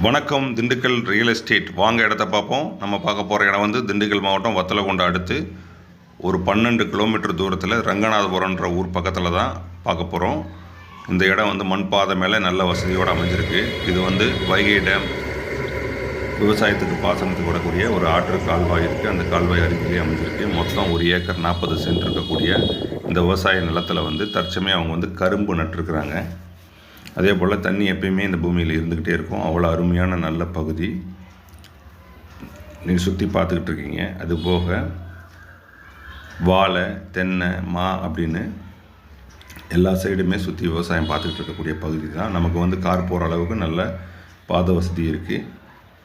வணக்கம். Dindigul real estate. வாங்க இடத்த பார்ப்போம். நம்ம பார்க்க போகிற இடம் வந்து திண்டுக்கல் மாவட்டம் வத்தலகுண்டை அடுத்து ஒரு 12 கிலோமீட்டர் தூரத்தில் ரங்கநாதபுரம்ன்ற ஊர் பக்கத்தில் தான் பார்க்க போகிறோம். இந்த இடம் வந்து மண் பாதை மேலே நல்ல வசதியோடு அமைஞ்சிருக்கு. இது வந்து வைகை டேம் விவசாயத்துக்கு பாசனத்துக்கு விடக்கூடிய ஒரு ஆற்று கால்வாய் இருக்குது. அந்த கால்வாய் அருகிலே அமைஞ்சிருக்கு. மொத்தம் 1 ஏக்கர் 40 சென்ட் இருக்கக்கூடிய இந்த விவசாய நிலத்தில் வந்து தற்சமயம் அவங்க வந்து கரும்பு நட்டுருக்குறாங்க. அதே போல் தண்ணி எப்பயுமே இந்த பூமியில் இருந்துக்கிட்டே இருக்கும். அவ்வளோ அருமையான நல்ல பகுதி நீங்கள் சுற்றி பார்த்துக்கிட்டு இருக்கீங்க. அது போக வாழை, தென்னை, மா அப்படின்னு எல்லா சைடுமே சுற்றி விவசாயம் பார்த்துக்கிட்டு இருக்கக்கூடிய பகுதி தான். நமக்கு வந்து கார் போகிற அளவுக்கு நல்ல பாதை வசதி இருக்குது.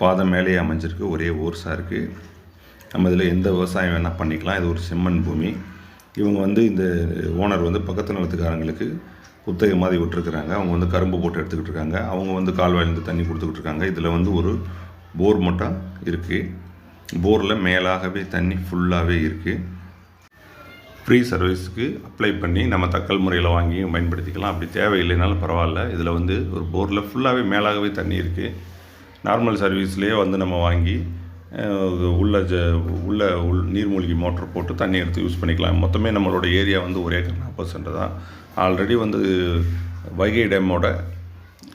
பாதை மேலேயே அமைஞ்சிருக்கு. ஒரே ஓர்ஸாக இருக்குது. நம்ம இதில் எந்த விவசாயம் வேணால் பண்ணிக்கலாம். இது ஒரு செம்மண் பூமி. இவங்க வந்து இந்த ஓனர் வந்து பக்கத்து நிலத்துக்காரங்களுக்கு குத்தகை மாதிரி விட்டுருக்குறாங்க. அவங்க வந்து கரும்பு போட்டு எடுத்துக்கிட்டு இருக்காங்க. அவங்க வந்து கால்வாயிலேருந்து தண்ணி கொடுத்துக்கிட்டு இருக்காங்க. இதில் வந்து ஒரு போர் மட்டும் இருக்குது. போரில் மேலாகவே தண்ணி ஃபுல்லாகவே இருக்குது. ஃப்ரீ சர்வீஸுக்கு அப்ளை பண்ணி நம்ம தக்கல் முறையில் வாங்கியும் பயன்படுத்திக்கலாம். அப்படி தேவையில்லைனாலும் பரவாயில்ல. இதில் வந்து ஒரு போரில் ஃபுல்லாகவே மேலாகவே தண்ணி இருக்குது. நார்மல் சர்வீஸ்லேயே வந்து நம்ம வாங்கி உள்ள நீர்மூழ்கி மோட்டர் போட்டு தண்ணி எடுத்து யூஸ் பண்ணிக்கலாம். மொத்தமே நம்மளோட ஏரியா வந்து 1 ஏக்கர் 40 சென்ட் தான். ஆல்ரெடி வந்து வைகை டேமோட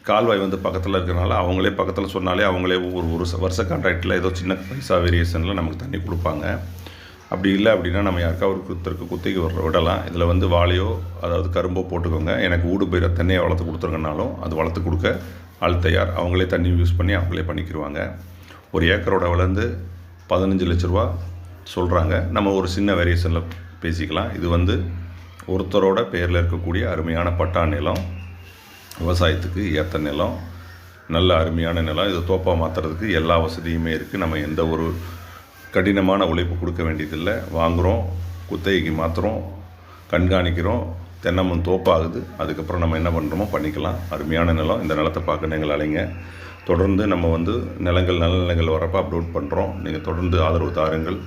கால்வாய் வந்து பக்கத்தில் இருக்கிறனால அவங்களே பக்கத்தில் சொன்னாலே அவங்களே ஒரு வருஷ கான்ட்ராக்டில் ஏதோ சின்ன பைசா வேரியேஷனில் நமக்கு தண்ணி கொடுப்பாங்க. அப்படி இல்லை அப்படின்னா நம்ம யாருக்காவது ஒருத்தருக்கு குத்தகைக்கு விடலாம். இதில் வந்து வாழையோ அதாவது கரும்போ போட்டுக்கோங்க. எனக்கு ஊடு பயிரை தண்ணியை வளர்த்து கொடுத்துருங்கனாலும் அது வளர்த்து கொடுக்க ஆள் தயார். அவங்களே தண்ணி யூஸ் பண்ணி அவங்களே பண்ணிக்கிடுவாங்க. 1 ஏக்கரோட வளர்ந்து 15 லட்ச ரூபா சொல்கிறாங்க. நம்ம ஒரு சின்ன வேரியேஷனில் பேசிக்கலாம். இது வந்து ஒருத்தரோட பேரில் இருக்கக்கூடிய அருமையான பட்டா நிலம், விவசாயத்துக்கு ஏற்ற நிலம், நல்ல அருமையான நிலம். இது தோப்பாக மாற்றுறதுக்கு எல்லா வசதியுமே இருக்குது. நம்ம எந்த ஒரு கடினமான உழைப்பு கொடுக்க வேண்டியதில்லை. வாங்குகிறோம், குத்தகைக்கு மாற்றுறோம், கண்காணிக்கிறோம், தென்னமும் தோப்பாகுது. அதுக்கப்புறம் நம்ம என்ன பண்ணுறோமோ பண்ணிக்கலாம். அருமையான நிலம். இந்த நிலத்தை பார்க்க நீங்கள் அலைங்க. தொடர்ந்து நம்ம வந்து நல்ல நிலங்கள் வரப்போ அப்லோட் பண்ணுறோம். நீங்கள் தொடர்ந்து ஆதரவு தாருங்கள்.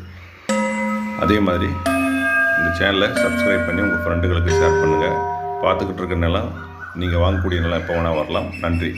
அதே மாதிரி இந்த சேனலை சப்ஸ்கிரைப் பண்ணி உங்கள் ஃப்ரெண்டுகளுக்கு ஷேர் பண்ணுங்கள். பார்த்துக்கிட்டு இருக்க நிலம் நீங்கள் வாங்கக்கூடிய நிலம் எப்போ வேணால் வரலாம். நன்றி.